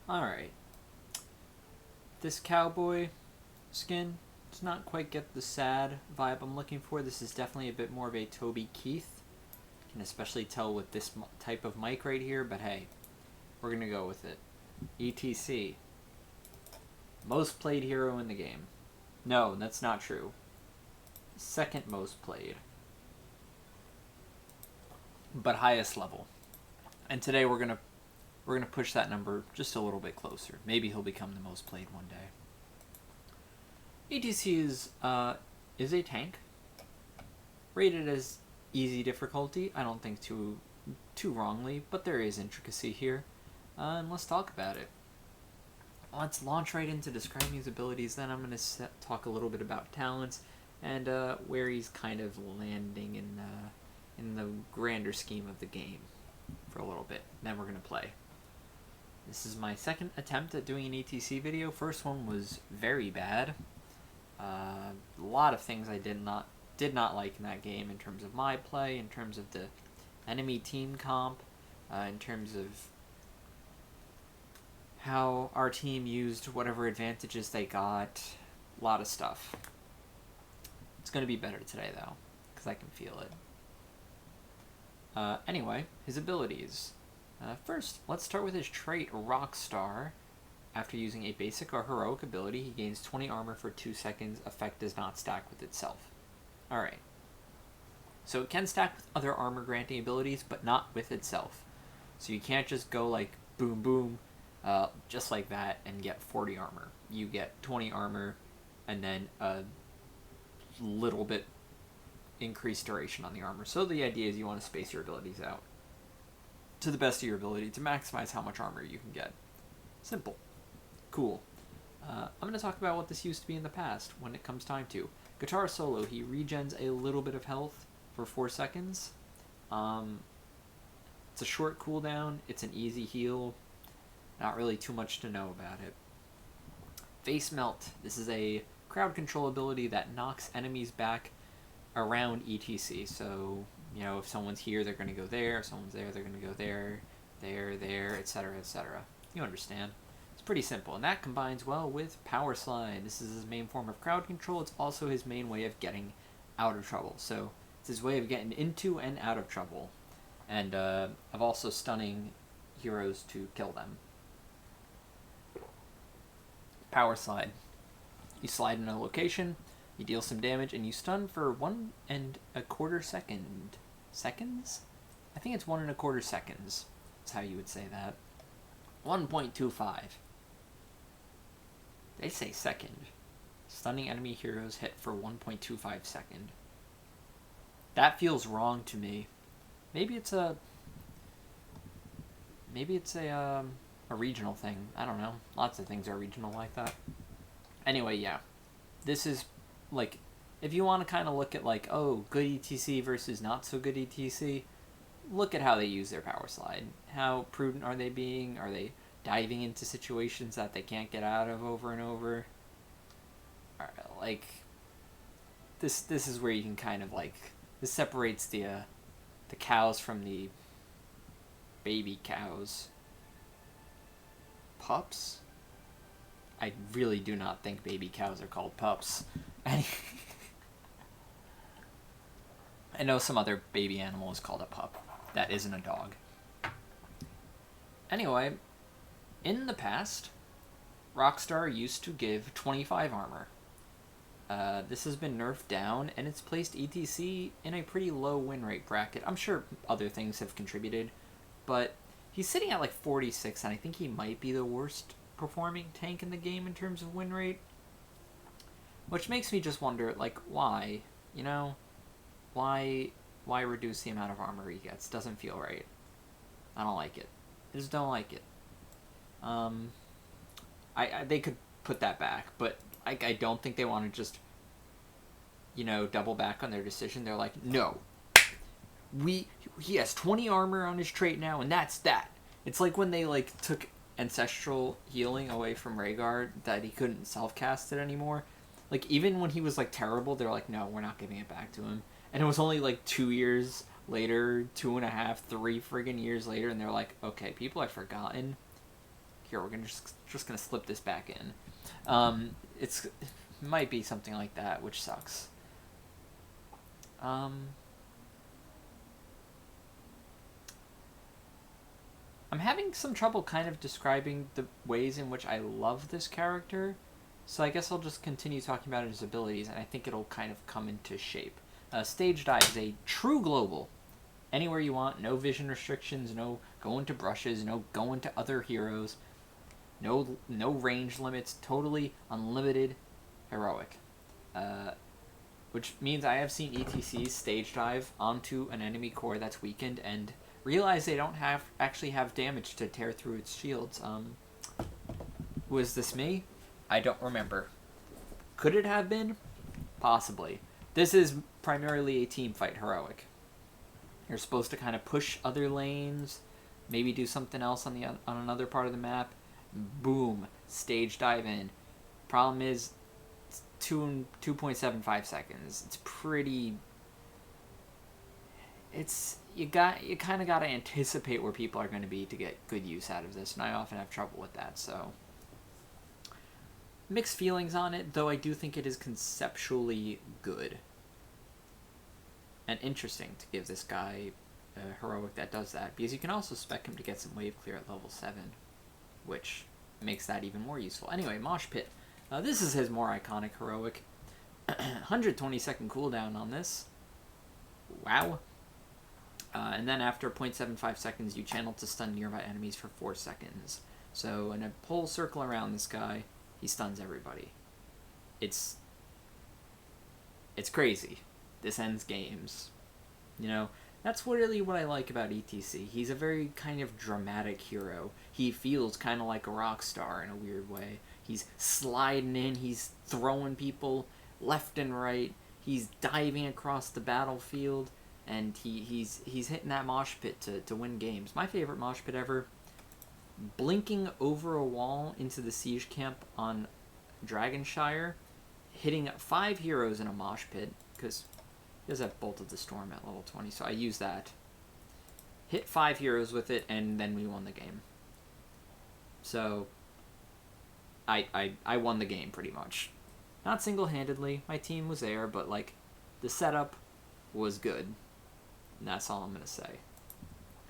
Alright. This cowboy skin does not quite get the sad vibe I'm looking for. This is definitely a bit more of a Toby Keith. You can especially tell with this type of mic right here, but hey, we're going to go with it. ETC. Most played hero in the game. No, that's not true. Second most played. But highest level. And today we're gonna push that number just a little bit closer. Maybe he'll become the most played one day. ETC is a tank. Rated as easy difficulty. I don't think too wrongly, but there is intricacy here. And let's talk about it. Let's launch right into describing his abilities. Then I'm going to talk a little bit about talents and where he's kind of landing in the grander scheme of the game for a little bit. Then we're going to play. This is my second attempt at doing an ETC video. First one was very bad. A lot of things I did not like in that game in terms of my play, in terms of the enemy team comp, in terms of how our team used whatever advantages they got. A lot of stuff. It's going to be better today, though, because I can feel it. Anyway, his abilities. First, let's start with his trait, Rockstar. After using a basic or heroic ability, he gains 20 armor for 2 seconds. Effect does not stack with itself. Alright. So it can stack with other armor-granting abilities, but not with itself. So you can't just go like, boom, boom, just like that, and get 40 armor. You get 20 armor, and then a little bit increased duration on the armor. So the idea is you want to space your abilities out to the best of your ability to maximize how much armor you can get. Simple. Cool. I'm going to talk about what this used to be in the past when it comes time to. Guitar solo, he regens a little bit of health for 4 seconds. It's a short cooldown. It's an easy heal. Not really too much to know about it. Face Melt. This is a crowd control ability that knocks enemies back around ETC. So, you know, if someone's here, they're going to go there. If someone's there, they're going to go there, etc., etc. You understand. It's pretty simple, and that combines well with Power Slide. This is his main form of crowd control. It's also his main way of getting out of trouble. So it's his way of getting into and out of trouble, and of also stunning heroes to kill them. Power Slide. You slide in a location, you deal some damage, and you stun for 1.25 seconds? I think it's 1.25 seconds. That's how you would say that. 1.25. They say second. Stunning enemy heroes hit for 1.25 second. That feels wrong to me. Maybe it's a regional thing. I don't know. Lots of things are regional like that. Anyway, yeah. This is, like, if you want to kind of look at, like, oh, good ETC versus not so good ETC, look at how they use their Power Slide. How prudent are they being? Are they diving into situations that they can't get out of over and over? Like, this is where you can kind of, like, this separates the cows from the baby cows. Pups? I really do not think baby cows are called pups. I know some other baby animal is called a pup. That isn't a dog. Anyway, in the past, Rockstar used to give 25 armor. This has been nerfed down, and it's placed ETC in a pretty low win rate bracket. I'm sure other things have contributed, but he's sitting at like 46, and I think he might be the worst performing tank in the game in terms of win rate. Which makes me just wonder, like, why? You know? Why reduce the amount of armor he gets? Doesn't feel right. I don't like it. I just don't like it. They could put that back, but I don't think they want to just, you know, double back on their decision. They're like, no, he has 20 armor on his trait now, and that's that. It's like when they, like, took ancestral healing away from Rhaegar, that he couldn't self-cast it anymore. Like, even when he was, like, terrible, they're like, no, we're not giving it back to him. And it was only, like, 2 years later, 2.5, 3 friggin' years later, and they're like, okay, people have forgotten. Here, we're gonna just gonna slip this back in. It might be something like that, which sucks. I'm having some trouble kind of describing the ways in which I love this character, so I guess I'll just continue talking about his abilities, and I think it'll kind of come into shape. Stage Dive is a true global. Anywhere you want, no vision restrictions, no going to brushes, no going to other heroes, no range limits, totally unlimited heroic. Which means I have seen ETCs stage dive onto an enemy core that's weakened and realize they don't actually have damage to tear through its shields. Was this me? I don't remember. Could it have been? Possibly. This is primarily a team fight heroic. You're supposed to kind of push other lanes, maybe do something else on another part of the map. Boom, stage dive in. Problem is, it's 2.75 seconds. It's pretty. You kind of got to anticipate where people are going to be to get good use out of this, and I often have trouble with that. So mixed feelings on it, though I do think it is conceptually good and interesting to give this guy a heroic that does that, because you can also spec him to get some wave clear at level 7, which makes that even more useful. Anyway, Mosh Pit. This is his more iconic heroic. 120-second cooldown on this. Wow. And then after 0.75 seconds, you channel to stun nearby enemies for 4 seconds. So in a whole circle around this guy, he stuns everybody. It's crazy. This ends games. You know, that's really what I like about ETC. He's a very kind of dramatic hero. He feels kind of like a rock star in a weird way. He's sliding in, he's throwing people left and right, he's diving across the battlefield, and he's hitting that mosh pit to win games. My favorite mosh pit ever, blinking over a wall into the siege camp on Dragonshire, hitting 5 heroes in a mosh pit, because he does have Bolt of the Storm at level 20, so I use that. Hit 5 heroes with it, and then we won the game. So, I won the game, pretty much. Not single-handedly, my team was there, but, like, the setup was good. And that's all I'm going to say.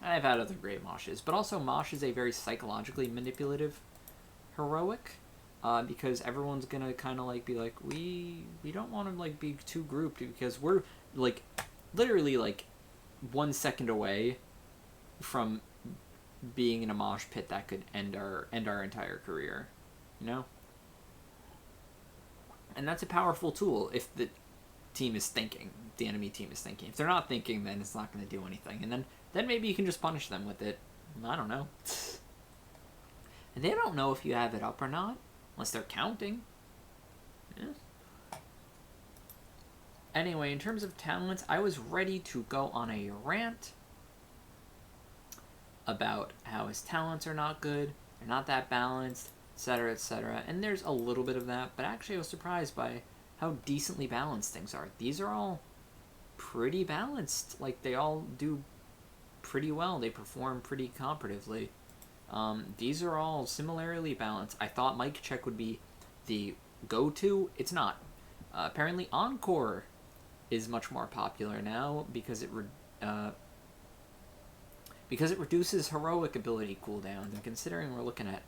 I've had other great Moshes, but also Mosh is a very psychologically manipulative heroic, because everyone's going to kind of, like, be like, we don't want to, like, be too grouped, because we're, like, literally, like, 1 second away from being in a mosh pit that could end our entire career, you know? And that's a powerful tool if the team is thinking, the enemy team is thinking. If they're not thinking, then it's not going to do anything, and then maybe you can just punish them with it. I don't know. And they don't know if you have it up or not, unless they're counting. Yeah. Anyway, in terms of talents, I was ready to go on a rant about how his talents are not good, they're not that balanced, etc., etc. And there's a little bit of that, but actually I was surprised by how decently balanced things are. These are all pretty balanced. Like, they all do pretty well. They perform pretty comparatively. These are all similarly balanced. I thought Mic Check would be the go-to. It's not. Apparently Encore is much more popular now because it reduces heroic ability cooldowns. And considering we're looking at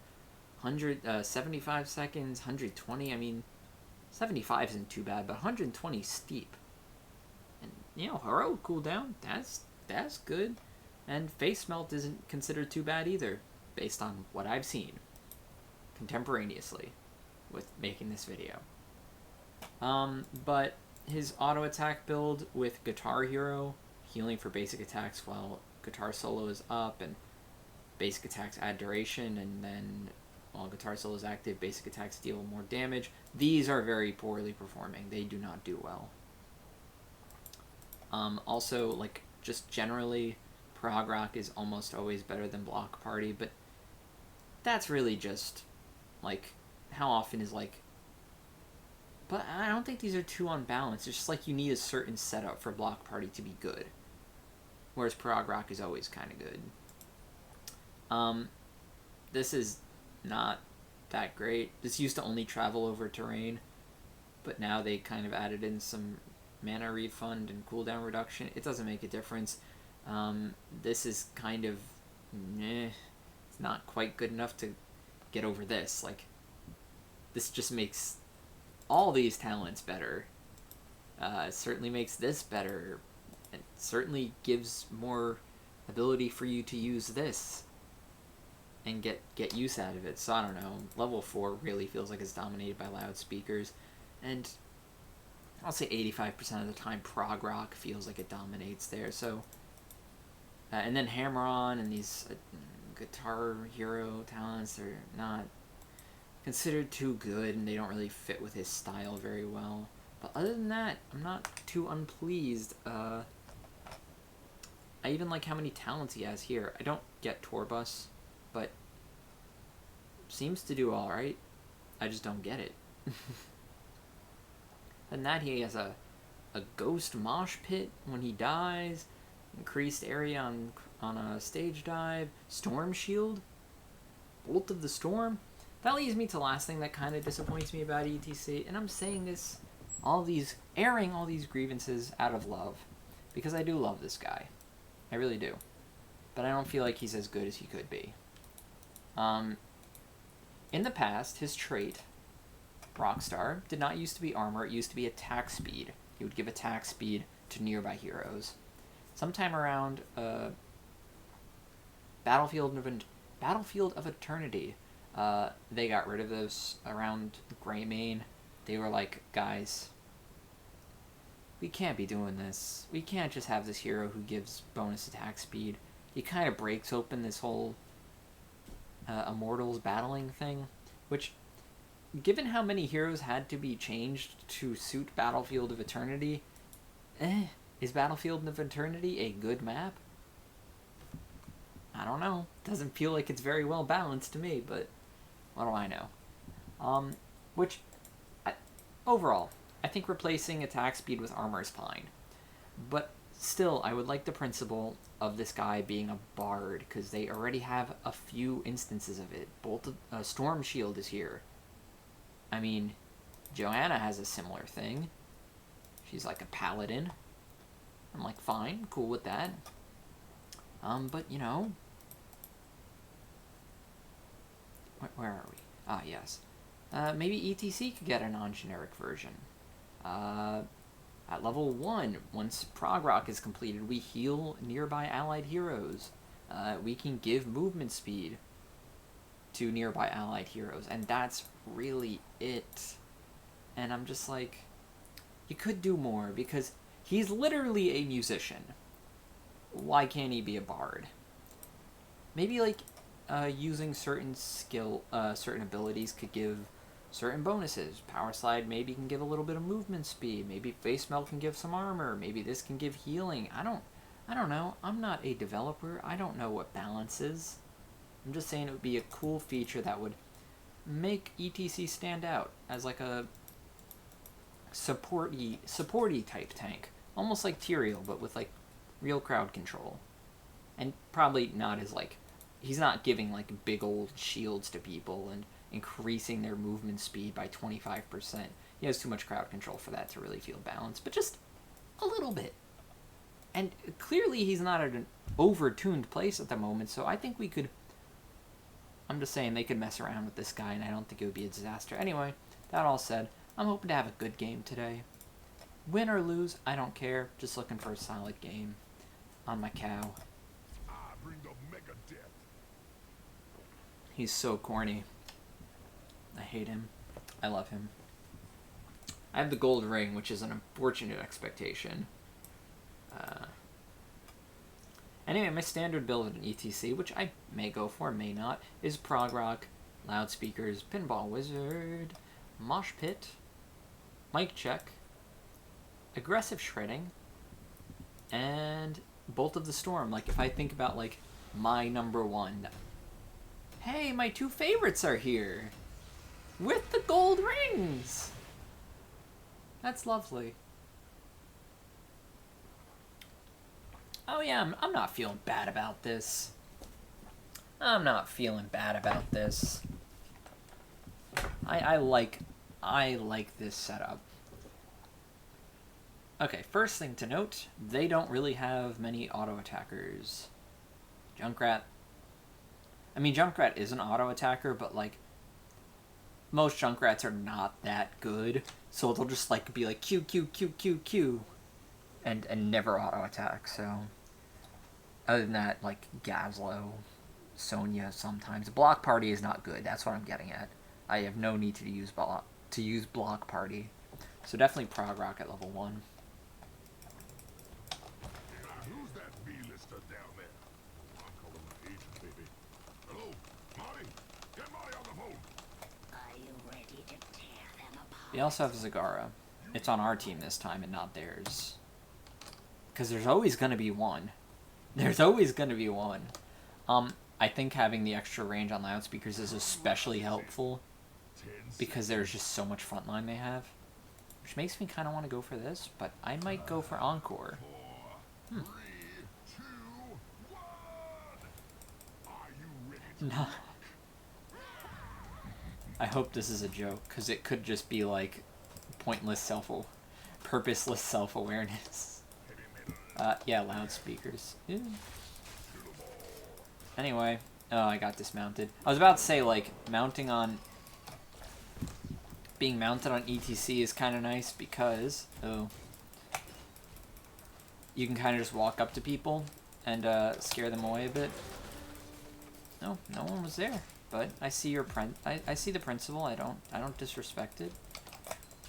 75 seconds, 120, I mean, 75 isn't too bad, but 120 is steep. And, you know, heroic cooldown, that's good. And Face Melt isn't considered too bad either, based on what I've seen contemporaneously with making this video. But his auto attack build with Guitar Hero, healing for basic attacks while Guitar Solo is up, and basic attacks add duration, and then while Guitar Solo is active, basic attacks deal more damage. These are very poorly performing. They do not do well. Also, like, just generally, Prog Rock is almost always better than Block Party, but that's really just, like, how often is, like... But I don't think these are too unbalanced. It's just like you need a certain setup for Block Party to be good. Whereas Prog Rock is always kind of good. This is not that great. This used to only travel over terrain, but now they kind of added in some mana refund and cooldown reduction. It doesn't make a difference. This is kind of it's not quite good enough to get over this. Like, this just makes all these talents better. It certainly makes this better. It certainly gives more ability for you to use this and get use out of it. So I don't know. Level 4 really feels like it's dominated by loudspeakers, and I'll say 85% of the time prog rock feels like it dominates there. So and then Hammer-On and these guitar hero talents are not considered too good, and they don't really fit with his style very well. But other than that, I'm not too unpleased. I even like how many talents he has here. I don't get Tourbus, but seems to do alright. I just don't get it. And that he has a ghost mosh pit when he dies, increased area on a stage dive, storm shield, bolt of the storm. That leads me to the last thing that kind of disappoints me about ETC, and I'm saying this, airing all these grievances out of love, because I do love this guy. I really do. But I don't feel like he's as good as he could be. In the past, his trait, Rockstar, did not used to be armor, it used to be attack speed. He would give attack speed to nearby heroes. Sometime around Battlefield of Eternity, they got rid of those around Greymane. They were like, guys, we can't be doing this. We can't just have this hero who gives bonus attack speed. He kind of breaks open this whole Immortals battling thing, which, given how many heroes had to be changed to suit Battlefield of Eternity, is Battlefield of Eternity a good map? I don't know. Doesn't feel like it's very well balanced to me, but what do I know? Overall, I think replacing attack speed with armor is fine. But still, I would like the principle of this guy being a bard, because they already have a few instances of it. Storm Shield is here. I mean, Joanna has a similar thing. She's like a paladin. I'm like, fine, cool with that. But, you know... Where are we? Ah, yes. Maybe ETC could get a non-generic version. At level 1, once Prog Rock is completed, we heal nearby allied heroes. We can give movement speed to nearby allied heroes, and that's really it. And I'm just like, you could do more, because he's literally a musician. Why can't he be a bard? Maybe, like, using certain certain abilities could give certain bonuses. Power Slide maybe can give a little bit of movement speed. Maybe Face Melt can give some armor. Maybe this can give healing. I don't know. I'm not a developer. I don't know what balance is. I'm just saying it would be a cool feature that would make ETC stand out as like a supporty type tank. Almost like Tyrael, but with like real crowd control. And probably not as like, he's not giving like big old shields to people and increasing their movement speed by 25%. He has too much crowd control for that to really feel balanced, but just a little bit. And clearly he's not at an over-tuned place at the moment, so I think we could... I'm just saying they could mess around with this guy, and I don't think it would be a disaster. Anyway, that all said, I'm hoping to have a good game today. Win or lose, I don't care. Just looking for a solid game on my cow. He's so corny. I hate him. I love him. I have the gold ring, which is an unfortunate expectation. Anyway, my standard build in ETC, which I may go for, may not, is Prog Rock, Loudspeakers, Pinball Wizard, Mosh Pit, Mic Check, Aggressive Shredding, and Bolt of the Storm. Like, if I think about, like, my number one... Hey, my two favorites are here! With the gold rings! That's lovely. Oh yeah, I'm not feeling bad about this. I'm not feeling bad about this. I like this setup. Okay, first thing to note, they don't really have many auto attackers. Junkrat. I mean, Junkrat is an auto attacker, but like most Junkrats are not that good, so they'll just like be like Q Q Q Q Q, and never auto attack. So other than that, like Gazlo, Sonya sometimes. Block Party is not good. That's what I'm getting at. I have no need to use Block Party, so definitely Prog Rock at level 1. Who's that B-lister down there? I'm calling my agent, baby. Hello, Marty? Get Marty on the phone. Are you ready to tear them apart? We also have Zagara. It's on our team this time and not theirs. Because there's always going to be one. There's always going to be one. I think having the extra range on loudspeakers is especially helpful because there's just so much frontline they have. Which makes me kind of want to go for this, but I might go for Encore. 4, 3, 2, 1. Are you ready to No. I hope this is a joke, because it could just be like pointless purposeless self-awareness. Yeah, loudspeakers. Yeah. Anyway, oh, I got dismounted. I was about to say, like, being mounted on ETC is kind of nice because, you can kind of just walk up to people and scare them away a bit. No, no one was there, but I see your I see the principle. I don't disrespect it.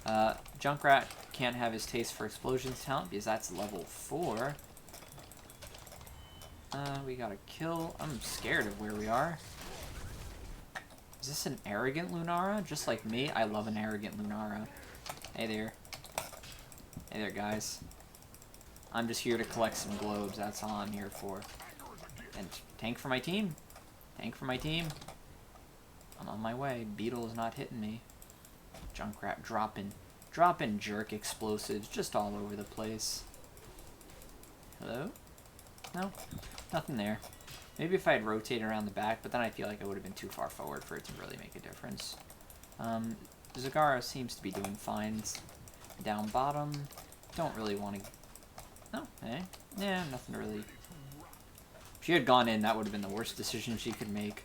Junkrat can't have his taste for explosions talent because that's level 4. We got a kill. I'm scared of where we are. Is this an arrogant Lunara? Just like me, I love an arrogant Lunara. Hey there. Hey there, guys. I'm just here to collect some globes. That's all I'm here for. And tank for my team. Tank for my team. I'm on my way. Beetle is not hitting me. Junkrat dropping jerk explosives just all over the place. Hello? No? Nothing there. Maybe if I had rotated around the back, but then I feel like I would have been too far forward for it to really make a difference. Zagara seems to be doing fine. Down bottom. Don't really want to... Oh, eh? Yeah, nothing to really... If she had gone in, that would have been the worst decision she could make.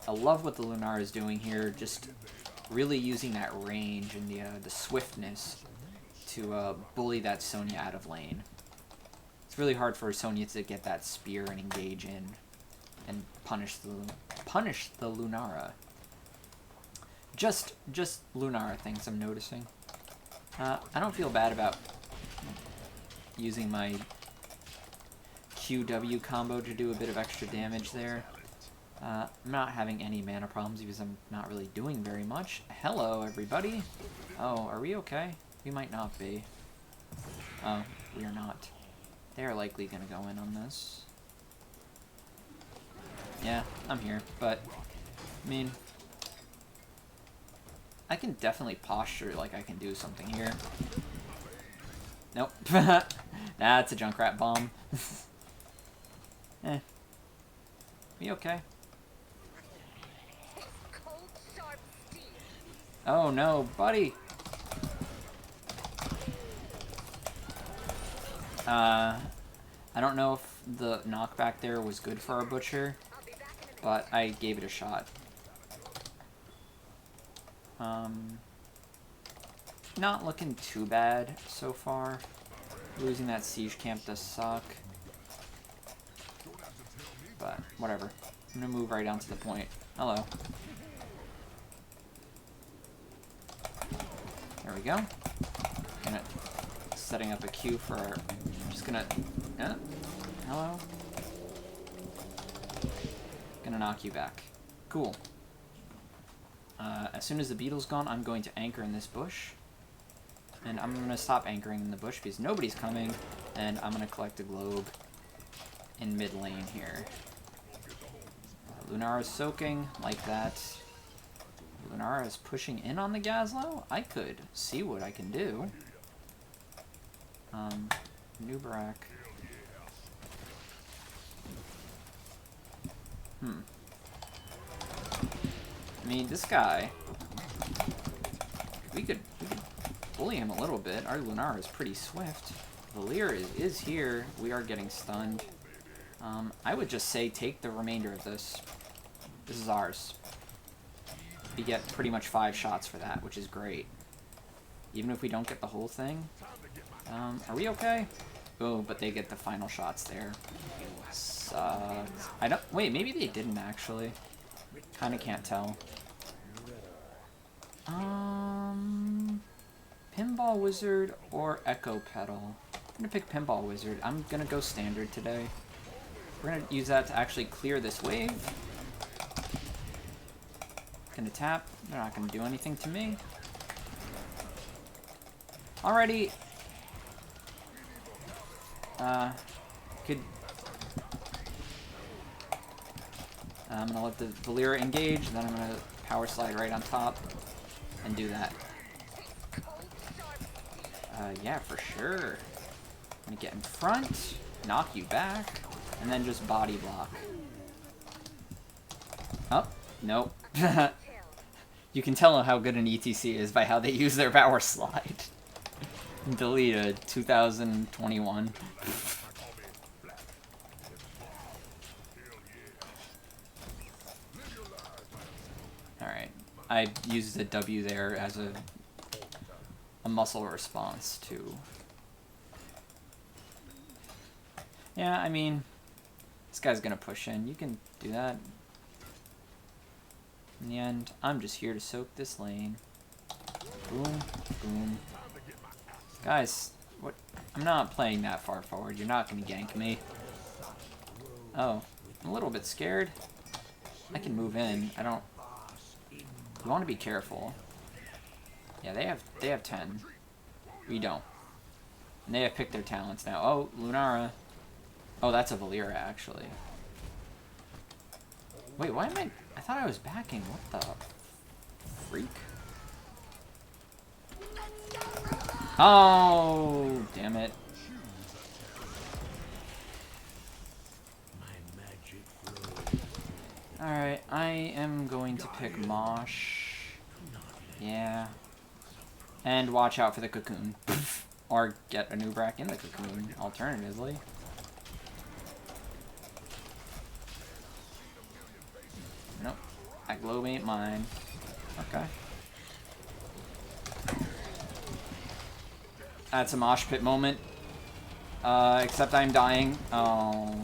I love what the Lunara is doing here, just really using that range and the swiftness to bully that Sonya out of lane. It's really hard for Sonya to get that spear and engage in and punish the Lunara. Just Lunara things I'm noticing. I don't feel bad about using my QW combo to do a bit of extra damage there. I'm not having any mana problems because I'm not really doing very much. Hello, everybody. Oh, are we okay? We might not be. Oh, we are not. They're likely gonna go in on this. Yeah, I'm here, but, I mean, I can definitely posture like I can do something here. Nope. That's a Junkrat bomb. Eh. We okay? Oh no, buddy! I don't know if the knockback there was good for our butcher, but I gave it a shot. Not looking too bad so far. Losing that siege camp does suck. But, whatever. I'm gonna move right down to the point. Hello. There we go. Setting up a queue for our... Just gonna... hello? Gonna knock you back. Cool. As soon as the beetle's gone, I'm going to anchor in this bush. And I'm gonna stop anchoring in the bush because nobody's coming. And I'm gonna collect a globe in mid lane here. Lunara is soaking like that. Lunara is pushing in on the Gazlo. I could see what I can do. Nubarak. I mean, this guy we could bully him a little bit. Our Lunara is pretty swift. Valir is here. We are getting stunned. I would just say take the remainder of this. This is ours. We get pretty much 5 shots for that, which is great. Even if we don't get the whole thing. Are we okay? Oh, but they get the final shots there. Sucks. I don't... Wait, maybe they didn't actually. Kinda can't tell. Pinball Wizard or Echo Pedal? I'm gonna pick Pinball Wizard. I'm gonna go standard today. We're gonna use that to actually clear this wave. Gonna tap. They're not gonna do anything to me. Alrighty. Could... I'm gonna let the Valir engage, then I'm gonna power slide right on top and do that. Yeah, for sure. I'm gonna get in front, knock you back, and then just body block. Oh, nope. You can tell how good an ETC is by how they use their power slide. Deleted 2021. Alright. I used the W there as a muscle response to... Yeah, I mean, this guy's gonna push in. You can do that. In the end, I'm just here to soak this lane. Boom, boom. Guys, what? I'm not playing that far forward. You're not gonna gank me. Oh, I'm a little bit scared. I can move in. I don't... You want to be careful. Yeah, they have 10. We don't. And they have picked their talents now. Oh, Lunara. Oh, that's a Valyra, actually. Wait, why am I thought I was backing. What the freak? Oh, damn it. Alright, I am going to pick Mosh. Yeah. And watch out for the cocoon. Or get a new Brack in the cocoon, alternatively. Nope. That globe ain't mine. Okay. That's a mosh pit moment. Except I'm dying. Oh.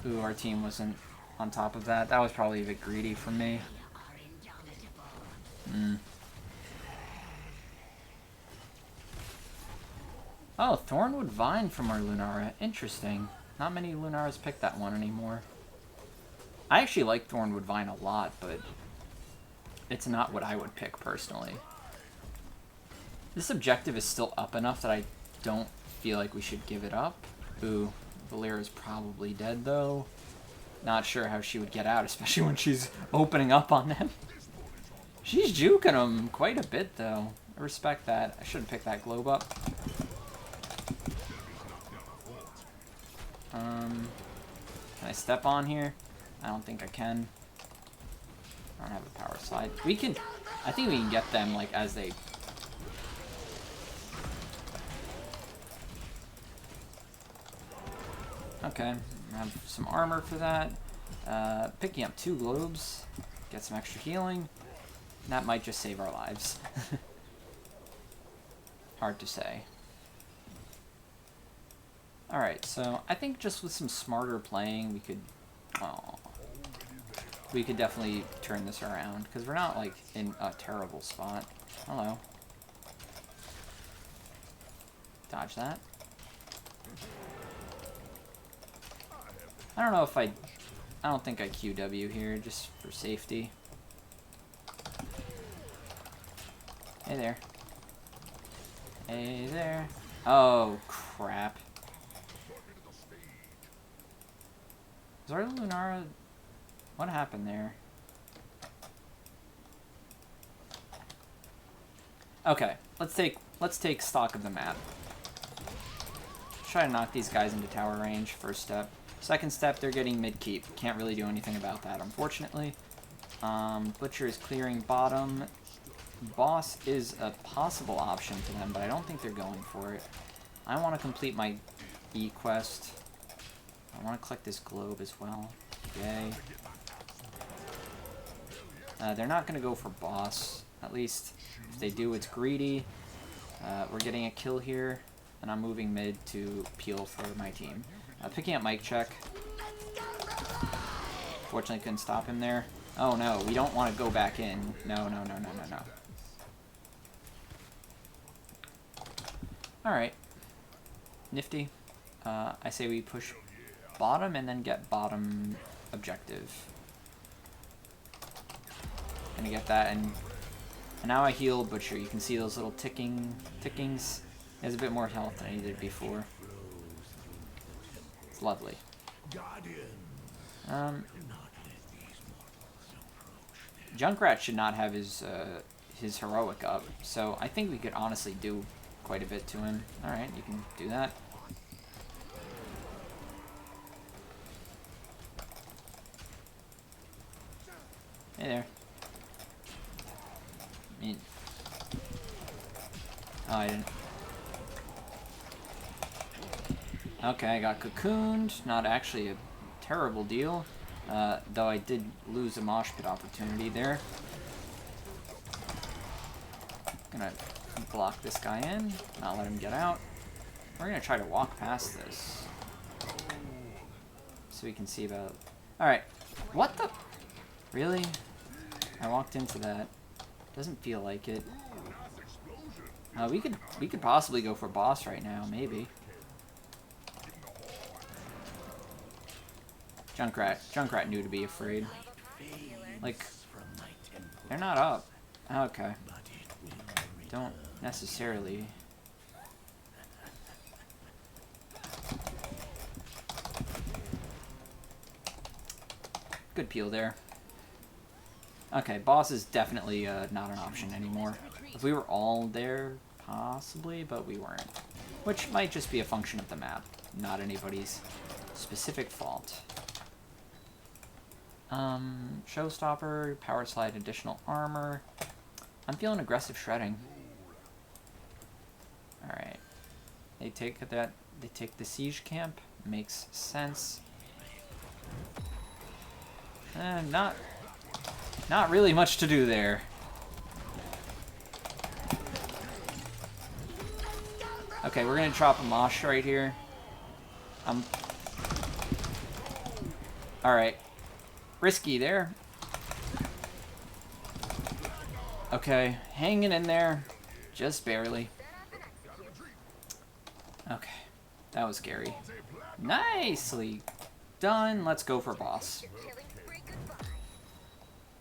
Ooh, our team wasn't on top of that. That was probably a bit greedy for me. Oh, Thornwood Vine from our Lunara. Interesting. Not many Lunaras pick that one anymore. I actually like Thornwood Vine a lot, but it's not what I would pick personally. This objective is still up enough that I don't feel like we should give it up. Ooh, Valyra's probably dead though. Not sure how she would get out, especially when she's opening up on them. She's juking them quite a bit though. I respect that. I shouldn't pick that globe up. Can I step on here? I don't think I can. I don't have a power slide. We can... I think we can get them, like, as they... Okay. I have some armor for that. Picking up 2 globes. Get some extra healing. That might just save our lives. Hard to say. Alright, so I think just with some smarter playing, we could... Oh, we could definitely turn this around, because we're not, like, in a terrible spot. Hello. Dodge that. I don't know if I don't think I QW here, just for safety. Hey there. Hey there. Oh, crap. Is our Lunara... What happened there? Okay, let's take stock of the map. Try to knock these guys into tower range, first step. Second step, they're getting mid-keep. Can't really do anything about that, unfortunately. Butcher is clearing bottom. Boss is a possible option for them, but I don't think they're going for it. I want to complete my E quest. I want to collect this globe as well. Yay. They're not going to go for boss. At least, if they do, it's greedy. We're getting a kill here, and I'm moving mid to peel for my team. Picking up Mike check. Fortunately, couldn't stop him there. Oh no, we don't want to go back in. No. Alright. Nifty. I say we push bottom and then get bottom objective. Gonna get that, and now I heal Butcher. You can see those little tickings. He has a bit more health than he did before. It's lovely. Junkrat should not have his heroic up, so I think we could honestly do quite a bit to him. Alright, you can do that. Hey there. I mean... Oh, I didn't... Okay, I got cocooned. Not actually a terrible deal. Though I did lose a mosh pit opportunity there. Gonna block this guy in, not let him get out. We're gonna try to walk past this. So we can see about... Alright. What the... Really? I walked into that. Doesn't feel like it. We could possibly go for boss right now, maybe. Junkrat knew to be afraid. Like, they're not up. Okay. Don't necessarily. Good peel there. Okay, boss is definitely not an option anymore. If we were all there, possibly, but we weren't. Which might just be a function of the map, not anybody's specific fault. Showstopper, power slide, additional armor. I'm feeling aggressive shredding. Alright. They take the siege camp. Makes sense. Not really much to do there. Okay, we're gonna drop a mosh right here. Alright. Risky there. Okay, hanging in there. Just barely. Okay, that was scary. Nicely done. Let's go for boss.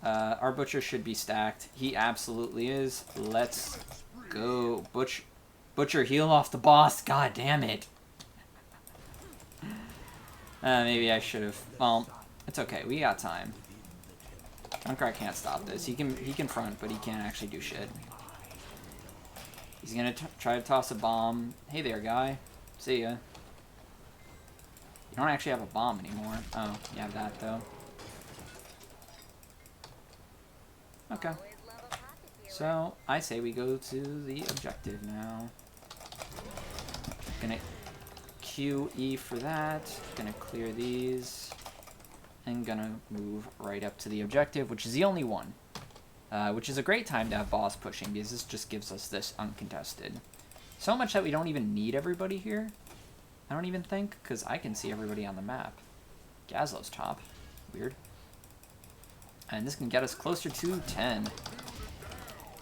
Our Butcher should be stacked. He absolutely is. Let's go. Butcher, heal off the boss. God damn it. Maybe I should have. Well, it's okay. We got time. Junkrat can't stop this. He can front, but he can't actually do shit. He's gonna try to toss a bomb. Hey there, guy. See ya. You don't actually have a bomb anymore. Oh, you have that though. Okay. So, I say we go to the objective now. Gonna QE for that. Gonna clear these. And gonna move right up to the objective, which is the only one. Which is a great time to have boss pushing, because this just gives us this uncontested. So much that we don't even need everybody here. I don't even think, because I can see everybody on the map. Gazlow's top. Weird. And this can get us closer to 10.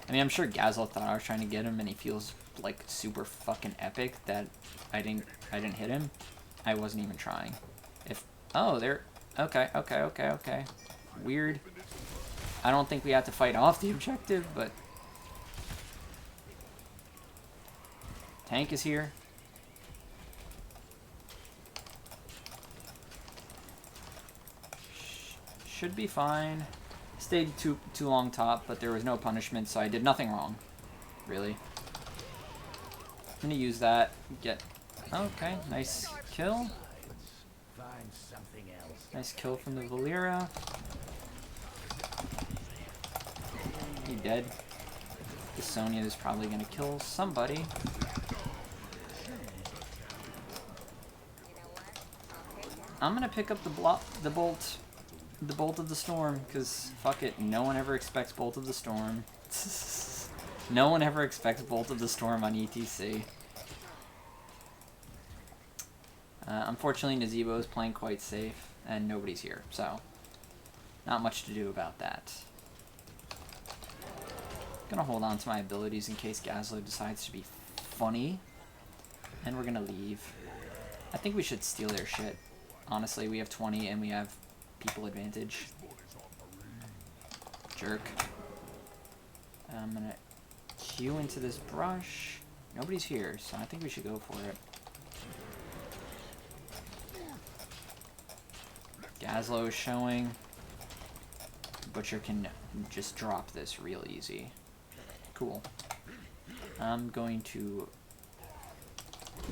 I mean, I'm sure Gazlow thought I was trying to get him, and he feels like super fucking epic that I didn't hit him. I wasn't even trying. Oh, they're okay. Weird. I don't think we have to fight off the objective, but tank is here. Should be fine. Stayed too long top, but there was no punishment, so I did nothing wrong. Really. I'm gonna use that. Okay, nice kill. Nice kill from the Valera. dead. The Sonya is probably gonna kill somebody. I'm gonna pick up the bolt of the storm, because fuck it, no one ever expects Bolt of the Storm. No one ever expects Bolt of the Storm on ETC. Unfortunately, Nazebo is playing quite safe, and nobody's here, so not much to do about that. Gonna hold on to my abilities in case Gazlo decides to be funny, and we're gonna leave. I think we should steal their shit. Honestly, we have 20 and we have people advantage. Jerk. I'm gonna queue into this brush. Nobody's here, so I think we should go for it. Gazlo is showing. Butcher can just drop this real easy. Cool. I'm going to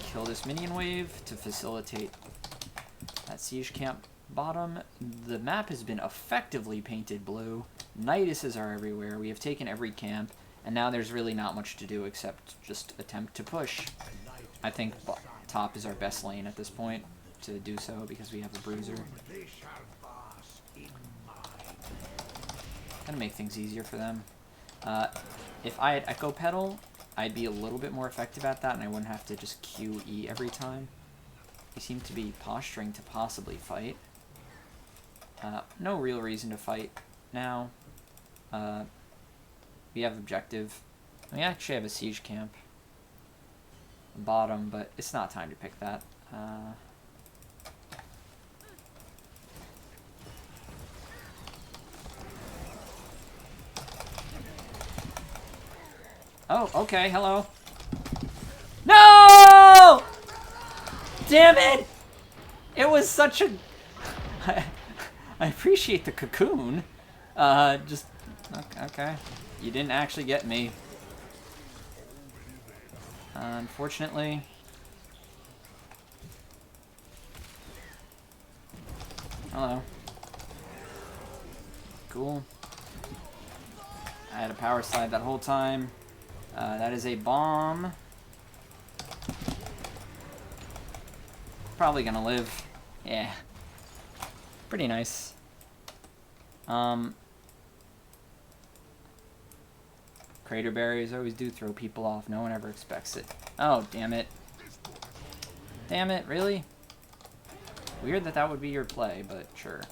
kill this minion wave to facilitate that siege camp bottom. The map has been effectively painted blue. Niduses are everywhere. We have taken every camp, and now there's really not much to do except just attempt to push. I think top is our best lane at this point to do so because we have a bruiser. Gonna make things easier for them. If I had Echo Pedal, I'd be a little bit more effective at that, and I wouldn't have to just QE every time. They seem to be posturing to possibly fight. No real reason to fight now. We have objective. We actually have a siege camp. Bottom, but it's not time to pick that. Oh, okay, hello. No! Damn it! It was such a... I appreciate the cocoon. Just... Okay. You didn't actually get me. Unfortunately. Hello. Cool. I had a power slide that whole time. That is a bomb. Probably gonna live. Yeah. Pretty nice. Crater barriers always do throw people off. No one ever expects it. Oh, damn it. Damn it, really? Weird that that would be your play, but sure.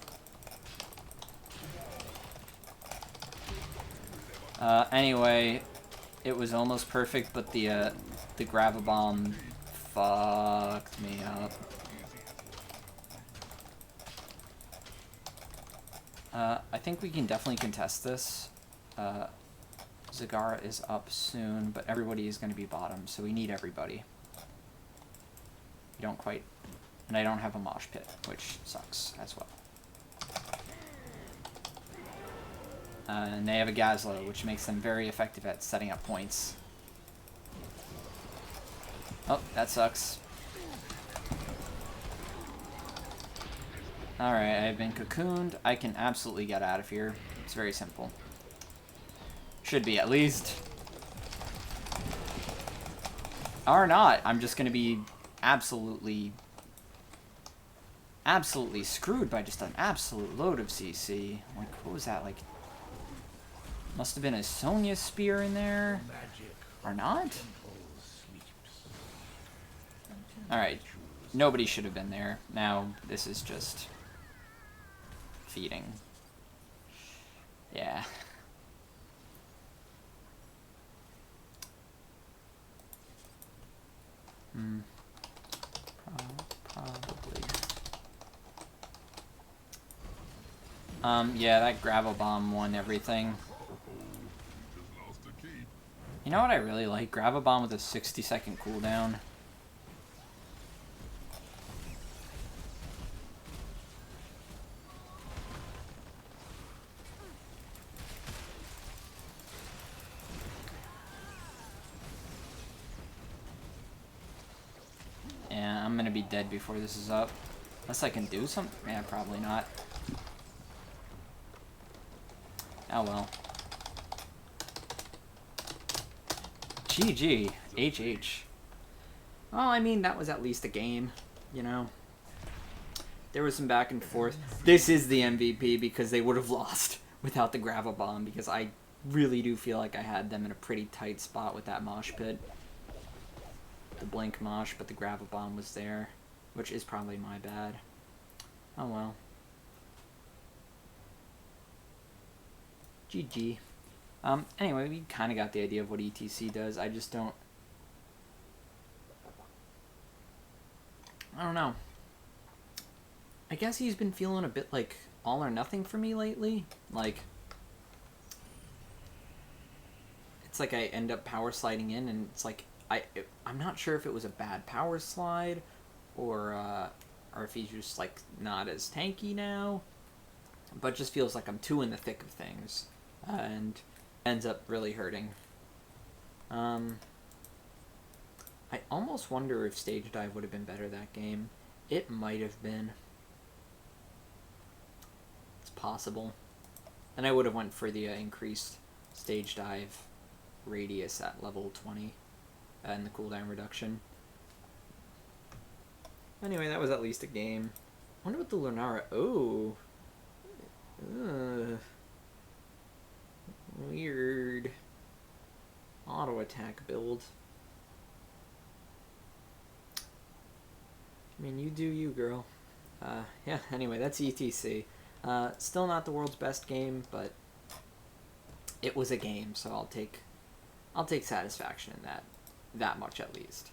Anyway, it was almost perfect, but the grab-a-bomb fucked me up. I think we can definitely contest this. Zagara is up soon, but everybody is going to be bottom, so we need everybody. We don't quite... And I don't have a mosh pit, which sucks as well. And they have a Gazlo, which makes them very effective at setting up points. Oh, that sucks. Alright, I've been cocooned. I can absolutely get out of here. It's very simple. Should be, at least. Or not. I'm just going to be absolutely screwed by just an absolute load of CC. Like, what was that? Like, must have been a Sonya spear in there. Or not? Alright. Nobody should have been there. Now, this is just... feeding. Yeah. Probably. Yeah, that gravel bomb won everything. You know what I really like? Gravel bomb with a 60-second cooldown. Yeah, I'm gonna be dead before this is up. Unless I can do something? Yeah, probably not. Oh well. GG. HH. Well, I mean, that was at least a game, you know? There was some back and forth. This is the MVP because they would have lost without the gravel bomb, because I really do feel like I had them in a pretty tight spot with that mosh pit. The blink mosh, but the gravel bomb was there, which is probably my bad. Oh well. GG. Anyway, we kind of got the idea of what ETC does. I just don't... I don't know. I guess he's been feeling a bit like all or nothing for me lately. Like, it's like I end up power sliding in, and it's like I'm not sure if it was a bad power slide, or if he's just like not as tanky now, but it just feels like I'm too in the thick of things, and ends up really hurting. I almost wonder if stage dive would have been better that game. It might have been. Possible. And I would have went for the increased stage dive radius at level 20 and the cooldown reduction. Anyway, that was at least a game. I wonder what the Lunara... Oh! Weird. Auto attack build. I mean, you do you, girl. Yeah, anyway, that's ETC. Still not the world's best game, but it was a game, so I'll take satisfaction in that much at least.